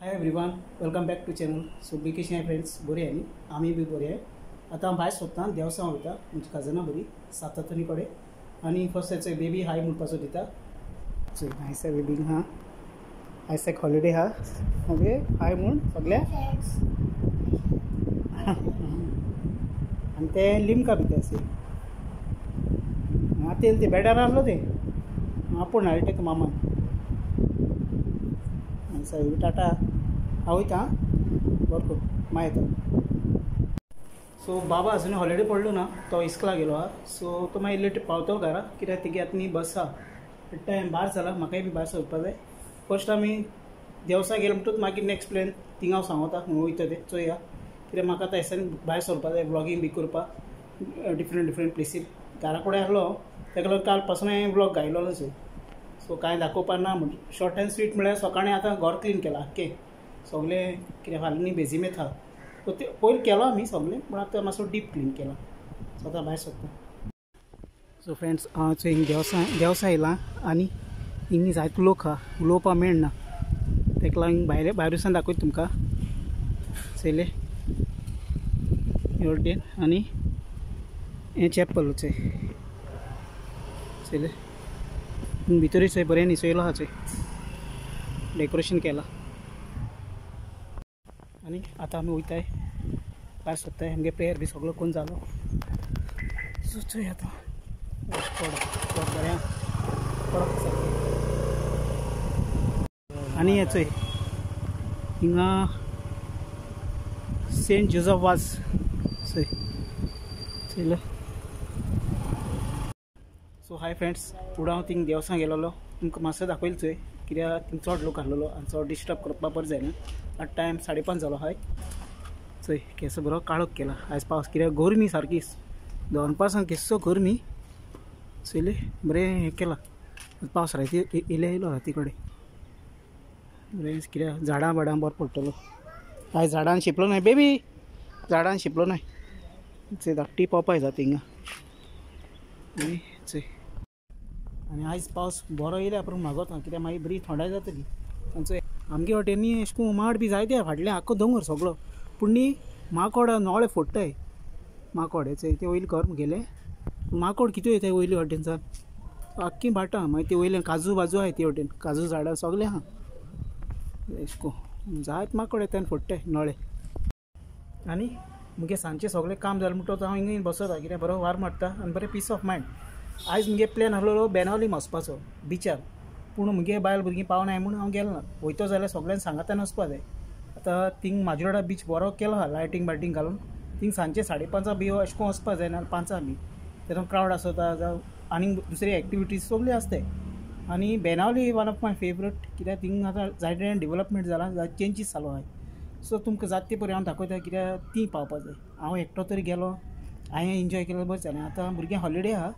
High everyone, welcome back to channel. So बी कशी आहे फ्रेंड्स? बरी आहे न्ही? आम्ही बी बरी आहे. आता भायर सोदता देवसां वयता म्हणजे काजना बरी सातातनी कडेन आनी फर्स्ट हेचो बेबी हाय म्हणपाचो दिता. सो हायसा बेबीक हा आयज एक हॉलिडे हा ओके हाय म्हूण सगल्या आनी ते लिमका बी ते असे आतां ते बेडार आहलो ते आपूण हाडले तेका मामान टाटा हांव वयता बरो कर मागीर येता. सो बाबा अजून हॉलिडे पडलो ना, तो इस्कला गेलो हा. सो तो मागीर लेट पावतो घरा कित्याक तेगे आतां न्ही बस आहा. टायम भायर जाला, म्हाकाय बी भायर सरपा जाय. फर्स्ट आमी देवसा गेलो म्हणटूच मागीर नॅक्स्ट प्लॅन थिंगा हांव सांगता खंय वयता ते चोया. कित्याक म्हाका आतां एसांनी भायर सरपा जाय, व्लॉगींग बी करपाक डिफरंट प्लेसीर. घरा कडेन आहलो तेका लागून काल पासून हांवें व्लॉग घायलोलो चोय. सो कांय दाखोवपा ना म्हणजे शॉर्ट एंड स्वीट म्हळ्यार सकाळीं आतां घर क्लीन केलां आख्खें सगळें. कित्याक फाल्यां न्ही बेजिमेत आहा सो ते पयलीं केलो आमी सगळें, पूण आतां मातसो डीप क्लीन केला. सो आतां भायर सरता. सो फ्रेंड्स हांव हिंग देवसा येयलां आनी हिंग जायतो लोक आहा, उलोवपा मेळना तेका लागून भायरूसान दाखयता तुमकां. चयले हे वटेन आनी हें चॅपल चोय चयले भितरूच थंय बरें न्हिसयलो आहा चोय, डेकोरेशन केलां. आनी आतां आमी वयताय भायर सरताय. आमगे प्रेयर बी सगळो करून जालो. सो चोय आतां बरें पडत सारकें. आनी हें चोय हिंगा सेंट जोझफ वाज चोय चयलो. सो हाय फ्रेंड्स, फुडें हांव थिंग देवसां गेलोलो तुमकां मातसो दाखयलो चोय. कित्याक थिंग चड लोक आहलोलो आनी चड डिस्टर्ब करपाक बरें जायना. आतां टायम 5:30 जालो हाय चोय. केसो बरो काळोख केला आयज पावस, कित्याक गरमी सारकी दनपारसान केसो गरमी चयले. बरें हें केलां पावस राती येयलो राती कडेन बरें. कित्याक झाडां बरो पडटलो आयज. झाडान शिंपलो नाय बेबी, झाडान शिंपलो नाय चोय. धाकटी पोपाय जाता हिंगा आनी चोय. आनी आयज पावस बरो येयल्या पूण मागोता कित्याक मागीर बरी थंडाय जातली. आनी चोय आमगे वाटेन न्ही अशें करून माड बी जायते फाटल्यान आख्खो दोंगर सगळो, पूण न्ही माकोड नोळे फोडटाय. माकोड चोय ते वयले घर मुगेले माकोड कितें वयताय वयले वाटेनसान आख्खी भाटां. मागीर ते वयले काजू बाजू आहाय ते वटेन, काजू झाडां सगळें आहा अशें करून जायत माकोड येताय आनी फोडटाय नोळे. आनी मुगे सांजचें सगळें काम जालें म्हणटच हांव हिंगा बसता कित्याक बरो वार मारता आनी बरें पीस ऑफ मायंड. आयज मुगे प्लॅन आहलो बेनावलीम वचपाचो बिचार, पूण मुगे बायल भुरगीं पावनाय म्हूण हांव गेलो ना. वयतो जाल्यार सगळ्यांक सांगातान वचपा जाय. आतां थिंग माजोर्डा बीच बरो केलो आहा लायटींग बायटींग घालून. थिंग सांजचे 5:30 बी अशें करून वचपा जाय ना 5 बी. तेन्ना क्रावड आसता जावं आनी दुसरी एक्टिविटीज सगळ्यो आसताय. आनी Benaulim one of my favourite कित्याक थिंग आतां जायते डेवलपमेंट जाला, जायते चेंजीस जालो आहाय. सो तुमकां जाता ते परी हांव दाखयता कित्याक ती पावपा जाय. हांव एकटो तरी गेलो, हांवें एन्जॉय केलो बरें जालें. आतां भुरग्यांक हॉलिडे आहा,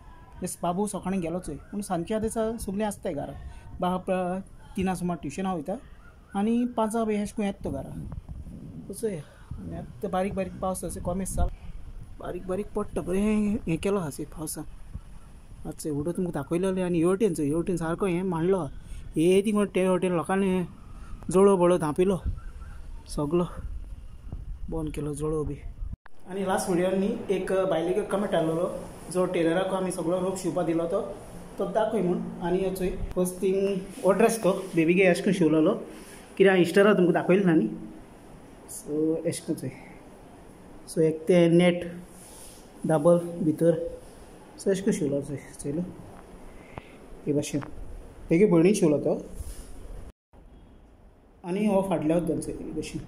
बाबू सकाळीं गेलो चोय, पूण सांजच्या दिसा सगळीं आसताय घरा. बाब 3 सुमार ट्युशना वयता आनी 5 बी अशें करून येता तो घरा. चोय आनी आतां बारीक पावस अशें कमीच जाला, बारीक पडटा. बरें हें केलो आहा चोय पावसान. आतां चोय उडो तुमकां दाखयलेलें. आनी हे वटेन सारको हें मांडलो आहा. हे थिंग ते वटेन लोकांनी जळो बळो धांपिलो सगळो बंद केलो जळो बी. आनी लास्ट व्हिडियोन न्ही एक बायलेक कमेंट आयलोलो जो टेलराक आमी सगळो रोप शिवपा दिलो तो दाखय म्हूण. आनी चोय फर्स्ट थिंग हो ड्रेस तो बेबीगे अशें करून शिवलेलो कित्याक हांवें इंस्टार तुमकां दाखयलें ना न्ही. सो अशें करून चोय. सो एक ते नेट दाबल भितर सो अशें करून शिवलो चोय चयलो हे भाशेन. तेगे भयणीक शिवलो तो. आनी हो फाटल्या वटेनचो हे भाशेन.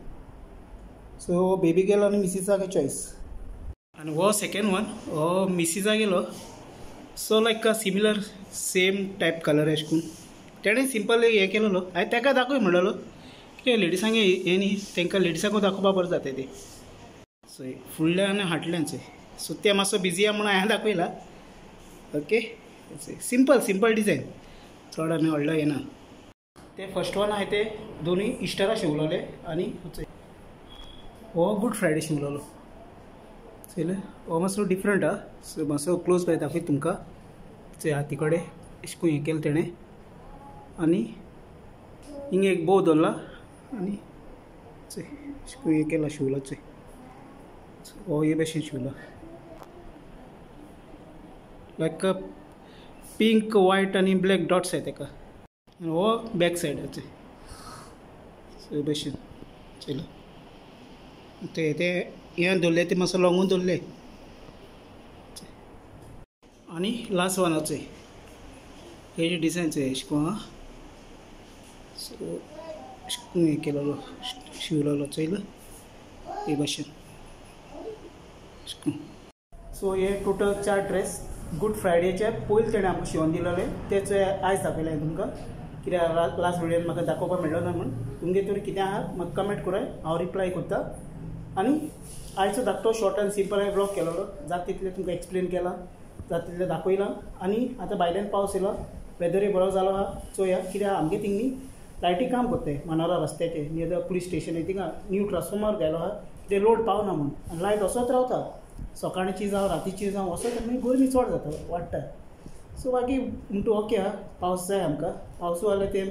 सो बेबी गेलो आनी मिसीसाक चॉयस. आनी हो सेकेंड वन हो मिसीसा गेलो. सो लायक सिमिलर सेम टायप कलर अशें करून तेणें सिंपल हें केलेलो. हांवें तेका दाखय म्हणलेलो कित्याक लेडिसांक हें न्ही तांकां लेडिसांकूय दाखोवपा बरें जाता तें. सो फुडल्यान आनी फाटल्यान चोय. सो तें मातसो बिजी आहा म्हणून हांवें दाखयला. ओके सिंपल डिजायन, चड आनी व्हडलो येना. ते फर्स्ट वन हांवें ते दोनूय इस्टरा शिवलेले. आनी हो गूड फ्रायडे शिवलेलो चयले. हो मातसो डिफरंट आहा. सो मातसो क्लोज बाय दाखयता तुमकां. चोय हाती कडेन अशें करून हें केलें तेणें. आनी हिंगा एक बोव दवरला आनी हे केला शिवला हो हे भशेन शिवला लायक पिंक व्हाईट आणि ब्लॅक डॉट्स आहे तेका हो बॅक सायडाचे हे भशेन चला ते हे दवरले ते मातसो लॉंगून दवरले आणि लास्ट वनाचे हे जे डिझायनचे शिकवा सो हे केलेलो शिवलेलो चैल हे भशेन सो हे टोटल 4 ड्रेस गुड फ्रायडेचे पयलीं तेणें आमकां शिवून दिलेले तेच आयज दाखयलें तुमकां कित्याक लास्ट व्हिडियोन म्हाका दाखोवपाक मेळ्ळो ना म्हूण तुमगे तर कितें आहा म्हाका कमेंट कराय हांव रिप्लाय करता आनी आयचो धाकटो शॉर्ट एंड सिंपल हांवें ब्लॉग केलेलो जाता तितलें तुमकां एक्सप्लेन केलां जाता तितलें दाखयलां आनी आतां भायल्यान पावस येयलो वेदरूय बरो जालो आहा चोया कित्याक आमगे थिंगी लायटी काम करताय मानोरा रस्त्याचे नियर द पुलीस स्टेशन आहे थिंगा न्यू ट्रान्सफॉर्मर घायलो आहा ते लोड पावना म्हणून आनी लायट वसत रावता सकाळची जावं रातीची जावं वसत मागीर गरमी चड जाता वाडटा सो बाकी म्हणटू ओके आहा पावस जाय आमकां पावसू जाल्यार ते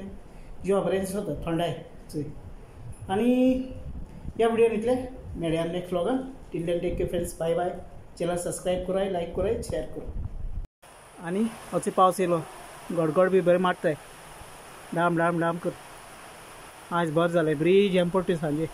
जिवा बरें दिसता थंडाय चोय आनी ह्या व्हिडियोन इतलें मेळया नेक्स्ट व्लॉगान till then take care friends bye bye channel subscribe कराय लायक कराय शेअर कराय आनी असो पावस येयलो गडगड बी बरें मारताय डाम डाम डाम कर आज बरें जालें बरी जॅम पडटा सांजे